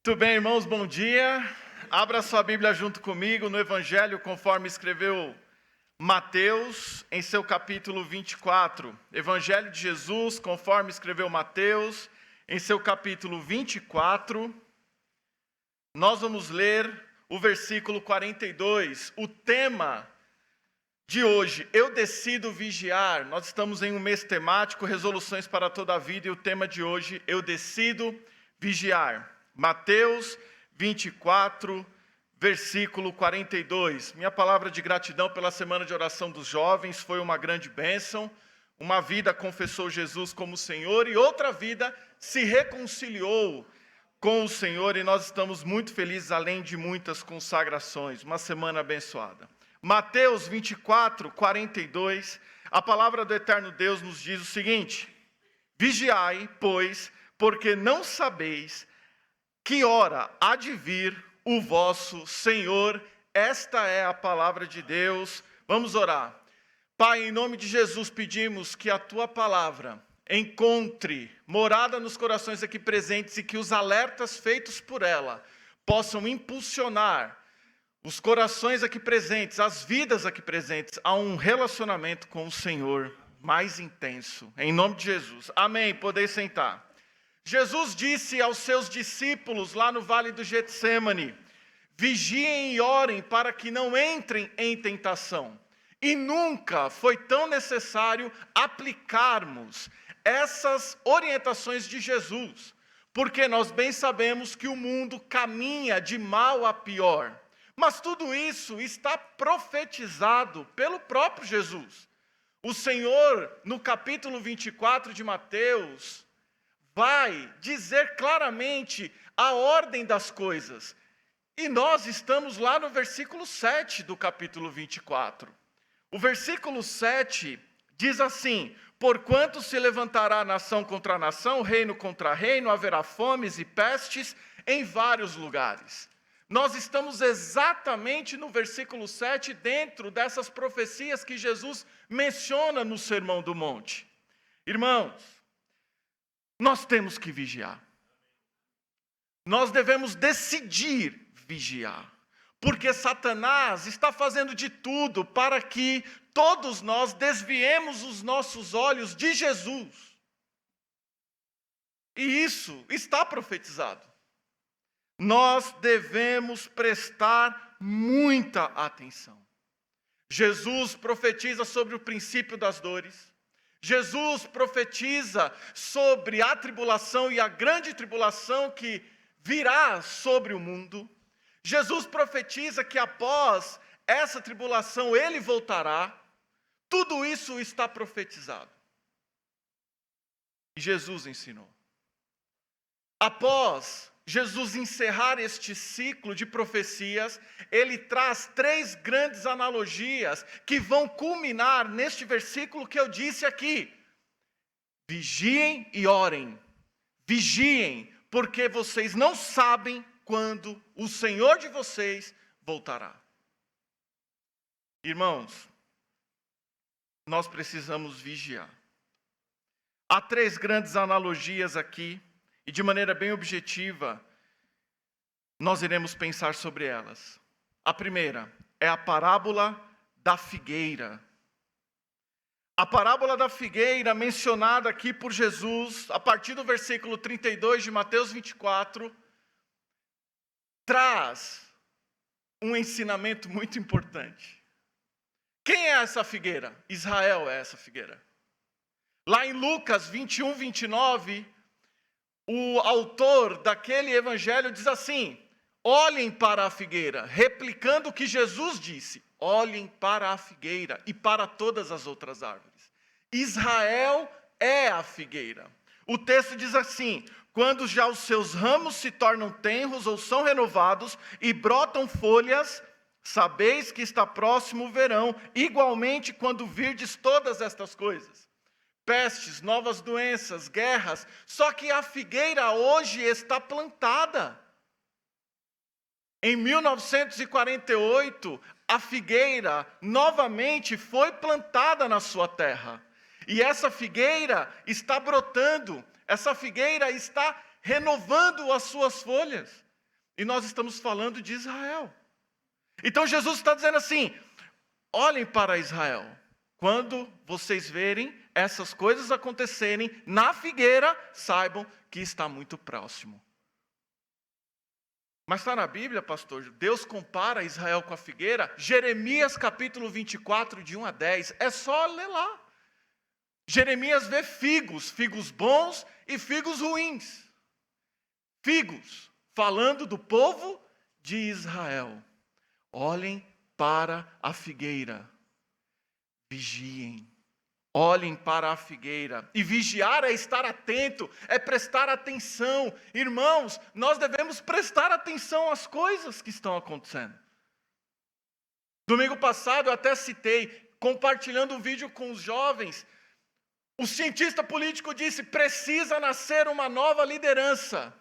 Tudo bem, irmãos? Bom dia. Abra sua Bíblia junto comigo no Evangelho conforme escreveu Mateus, em seu capítulo 24. Evangelho de Jesus conforme escreveu Mateus, em seu capítulo 24. Nós vamos ler o versículo 42. O tema de hoje, eu decido vigiar. Nós estamos em um mês temático, resoluções para toda a vida, e o tema de hoje, eu decido vigiar. Mateus 24, versículo 42. Minha palavra de gratidão pela semana de oração dos jovens, foi uma grande bênção. Uma vida confessou Jesus como Senhor e outra vida se reconciliou com o Senhor, e nós estamos muito felizes, além de muitas consagrações. Uma semana abençoada. Mateus 24, 42, a palavra do eterno Deus nos diz o seguinte: vigiai, pois, porque não sabeis que hora há de vir o vosso Senhor. Esta é a palavra de Deus. Vamos orar. Pai, em nome de Jesus, pedimos que a Tua palavra encontre morada nos corações aqui presentes e que os alertas feitos por ela possam impulsionar os corações aqui presentes, as vidas aqui presentes, a um relacionamento com o Senhor mais intenso. Em nome de Jesus. Amém. Podeis sentar. Jesus disse aos seus discípulos lá no vale do Getsêmani: vigiem e orem para que não entrem em tentação. E nunca foi tão necessário aplicarmos essas orientações de Jesus, porque nós bem sabemos que o mundo caminha de mal a pior. Mas tudo isso está profetizado pelo próprio Jesus. O Senhor, no capítulo 24 de Mateus, vai dizer claramente a ordem das coisas. E nós estamos lá no versículo 7 do capítulo 24. O versículo 7 diz assim: porquanto se levantará nação contra nação, reino contra reino, haverá fomes e pestes em vários lugares. Nós estamos exatamente no versículo 7, dentro dessas profecias que Jesus menciona no Sermão do Monte. Irmãos, nós temos que vigiar. Nós devemos decidir vigiar. Porque Satanás está fazendo de tudo para que todos nós desviemos os nossos olhos de Jesus. E isso está profetizado. Nós devemos prestar muita atenção. Jesus profetiza sobre o princípio das dores. Jesus profetiza sobre a tribulação e a grande tribulação que virá sobre o mundo. Jesus profetiza que após essa tribulação ele voltará. Tudo isso está profetizado. E Jesus ensinou. Após Jesus encerrar este ciclo de profecias, ele traz 3 grandes analogias que vão culminar neste versículo que eu disse aqui. Vigiem e orem. Vigiem, porque vocês não sabem quando o Senhor de vocês voltará. Irmãos, nós precisamos vigiar. Há 3 grandes analogias aqui, e de maneira bem objetiva, nós iremos pensar sobre elas. A primeira é a parábola da figueira. A parábola da figueira, mencionada aqui por Jesus, a partir do versículo 32 de Mateus 24, traz um ensinamento muito importante. Quem é essa figueira? Israel é essa figueira. Lá em Lucas 21, 29, o autor daquele evangelho diz assim: olhem para a figueira, replicando o que Jesus disse. Olhem para a figueira e para todas as outras árvores. Israel é a figueira. O texto diz assim: quando já os seus ramos se tornam tenros ou são renovados e brotam folhas, sabeis que está próximo o verão, igualmente quando virdes todas estas coisas. Pestes, novas doenças, guerras, só que a figueira hoje está plantada. Em 1948, a figueira novamente foi plantada na sua terra. E essa figueira está brotando, essa figueira está renovando as suas folhas. E nós estamos falando de Israel. Então Jesus está dizendo assim: olhem para Israel. Quando vocês verem essas coisas acontecerem na figueira, saibam que está muito próximo. Mas está na Bíblia, pastor, Deus compara Israel com a figueira. Jeremias capítulo 24, de 1 a 10. É só ler lá. Jeremias vê figos bons e figos ruins. Figos, falando do povo de Israel. Olhem para a figueira. Vigiem. Olhem para a figueira. E vigiar é estar atento, é prestar atenção. Irmãos, nós devemos prestar atenção às coisas que estão acontecendo. Domingo passado eu até citei, compartilhando um vídeo com os jovens, o cientista político disse: precisa nascer uma nova liderança.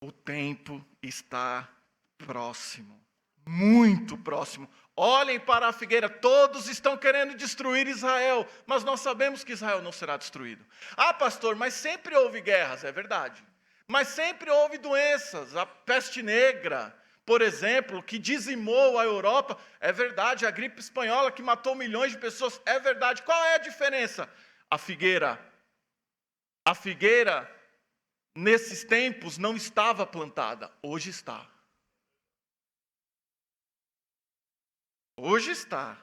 O tempo está próximo, muito próximo. Olhem para a figueira, todos estão querendo destruir Israel, mas nós sabemos que Israel não será destruído. Ah, pastor, mas sempre houve guerras, é verdade. Mas sempre houve doenças, a peste negra, por exemplo, que dizimou a Europa, é verdade. A gripe espanhola que matou milhões de pessoas, é verdade. Qual é a diferença? A figueira, nesses tempos não estava plantada, hoje está. Hoje está.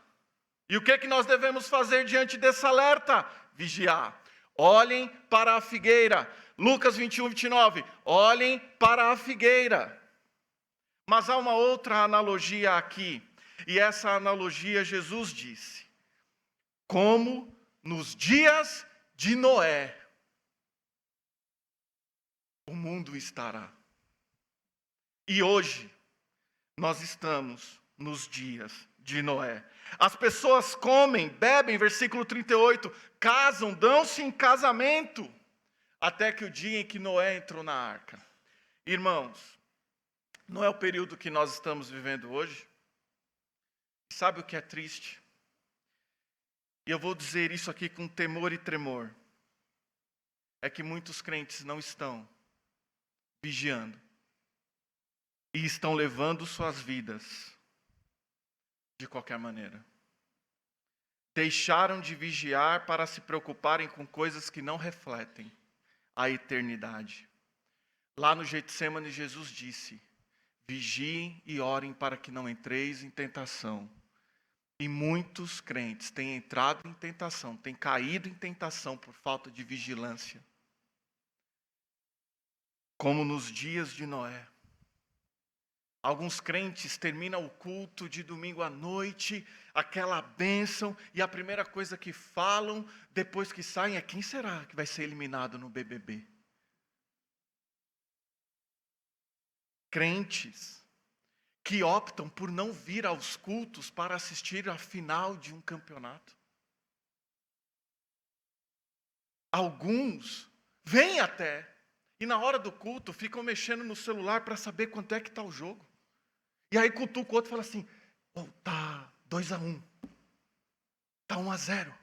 E o que é que nós devemos fazer diante desse alerta? Vigiar. Olhem para a figueira. Lucas 21, 29. Olhem para a figueira. Mas há uma outra analogia aqui. E essa analogia Jesus disse: como nos dias de Noé, o mundo estará. E hoje, nós estamos nos dias de Noé. As pessoas comem, bebem, versículo 38, casam, dão-se em casamento, até que o dia em que Noé entrou na arca. Irmãos, não é o período que nós estamos vivendo hoje? Sabe o que é triste? E eu vou dizer isso aqui com temor e tremor. É que muitos crentes não estão vigiando. E estão levando suas vidas de qualquer maneira. Deixaram de vigiar para se preocuparem com coisas que não refletem a eternidade. Lá no Getsêmani, Jesus disse: vigiem e orem para que não entreis em tentação. E muitos crentes têm entrado em tentação, têm caído em tentação por falta de vigilância. Como nos dias de Noé. Alguns crentes terminam o culto de domingo à noite, aquela bênção, e a primeira coisa que falam depois que saem é: quem será que vai ser eliminado no BBB? Crentes que optam por não vir aos cultos para assistir a final de um campeonato. Alguns vêm até, e na hora do culto ficam mexendo no celular para saber quanto é que está o jogo. E aí cutuca o outro e fala assim: tá 2-1, tá 1-0.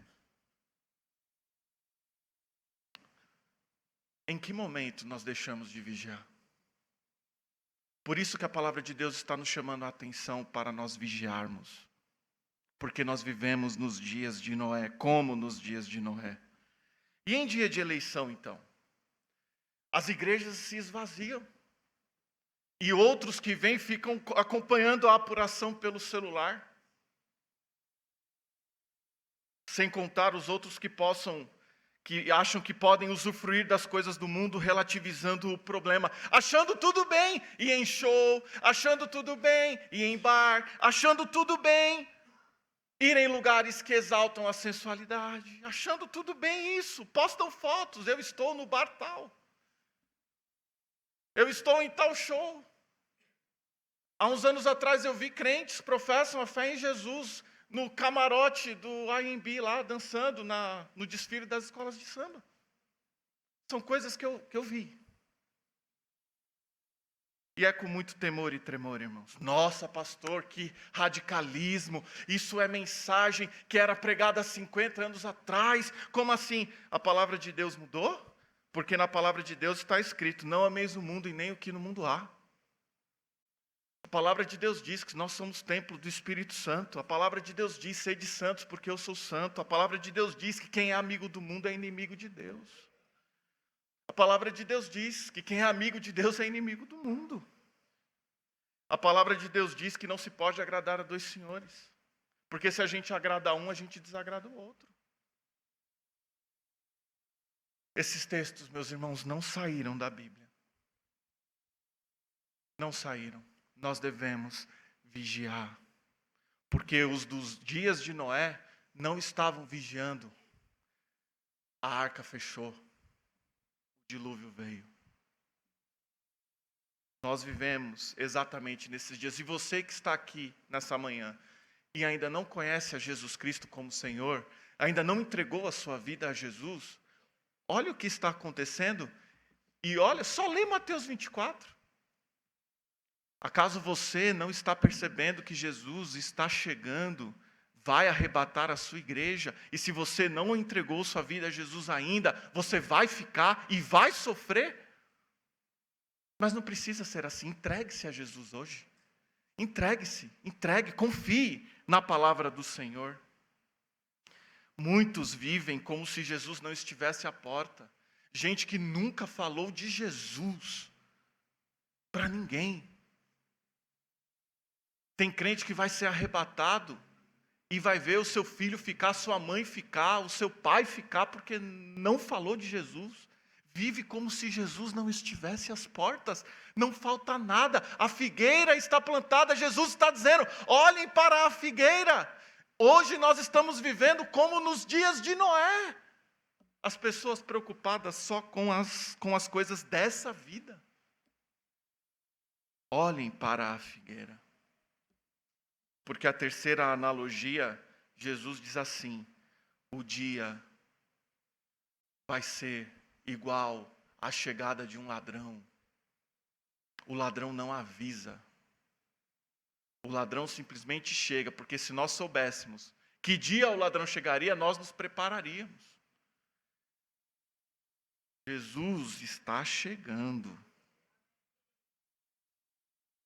Em que momento nós deixamos de vigiar? Por isso que a palavra de Deus está nos chamando a atenção para nós vigiarmos. Porque nós vivemos nos dias de Noé, como nos dias de Noé. E em dia de eleição, então? As igrejas se esvaziam. E outros que vêm ficam acompanhando a apuração pelo celular. Sem contar os outros que acham que podem usufruir das coisas do mundo, relativizando o problema. Achando tudo bem ir em show, achando tudo bem ir em bar, achando tudo bem ir em lugares que exaltam a sensualidade. Achando tudo bem isso. Postam fotos: eu estou no bar tal. Eu estou em tal show. Há uns anos atrás eu vi crentes professam a fé em Jesus no camarote do IMB lá, dançando no desfile das escolas de samba. São coisas que eu vi. E é com muito temor e tremor, irmãos. Nossa, pastor, que radicalismo. Isso é mensagem que era pregada há 50 anos atrás. Como assim? A palavra de Deus mudou? Porque na palavra de Deus está escrito: não ameis o mundo e nem o que no mundo há. A palavra de Deus diz que nós somos templo do Espírito Santo. A palavra de Deus diz: sede santos porque eu sou santo. A palavra de Deus diz que quem é amigo do mundo é inimigo de Deus. A palavra de Deus diz que quem é amigo de Deus é inimigo do mundo. A palavra de Deus diz que não se pode agradar a dois senhores. Porque se a gente agrada um, a gente desagrada o outro. Esses textos, meus irmãos, não saíram da Bíblia. Não saíram. Nós devemos vigiar. Porque os dos dias de Noé não estavam vigiando. A arca fechou. O dilúvio veio. Nós vivemos exatamente nesses dias. E você que está aqui nessa manhã e ainda não conhece a Jesus Cristo como Senhor, ainda não entregou a sua vida a Jesus, olha o que está acontecendo e olha, só lê Mateus 24. Acaso você não está percebendo que Jesus está chegando, vai arrebatar a sua igreja, e se você não entregou sua vida a Jesus ainda, você vai ficar e vai sofrer? Mas não precisa ser assim. Entregue-se a Jesus hoje. Entregue, confie na palavra do Senhor. Muitos vivem como se Jesus não estivesse à porta. Gente que nunca falou de Jesus para ninguém. Tem crente que vai ser arrebatado e vai ver o seu filho ficar, sua mãe ficar, o seu pai ficar, porque não falou de Jesus. Vive como se Jesus não estivesse às portas. Não falta nada. A figueira está plantada. Jesus está dizendo: olhem para a figueira. Hoje nós estamos vivendo como nos dias de Noé. As pessoas preocupadas só com as coisas dessa vida. Olhem para a figueira. Porque a terceira analogia, Jesus diz assim: o dia vai ser igual à chegada de um ladrão. O ladrão não avisa. O ladrão simplesmente chega, porque se nós soubéssemos que dia o ladrão chegaria, nós nos prepararíamos. Jesus está chegando.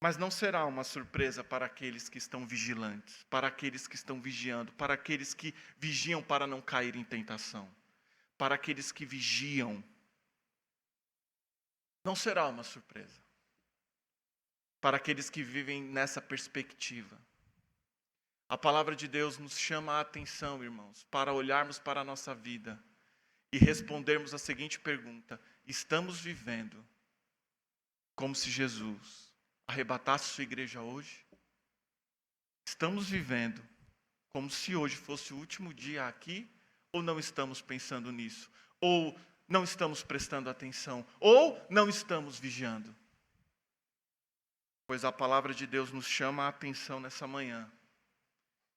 Mas não será uma surpresa para aqueles que estão vigilantes, para aqueles que estão vigiando, para aqueles que vigiam para não cair em tentação, para aqueles que vigiam. Não será uma surpresa. Para aqueles que vivem nessa perspectiva. A palavra de Deus nos chama a atenção, irmãos, para olharmos para a nossa vida e respondermos a seguinte pergunta: estamos vivendo como se Jesus arrebatasse sua igreja hoje? Estamos vivendo como se hoje fosse o último dia aqui? Ou não estamos pensando nisso? Ou não estamos prestando atenção? Ou não estamos vigiando? Pois a palavra de Deus nos chama a atenção nessa manhã.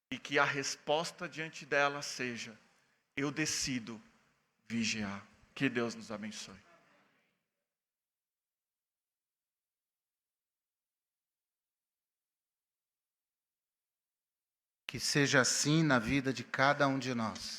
E que a resposta diante dela seja: eu decido vigiar. Que Deus nos abençoe. Que seja assim na vida de cada um de nós.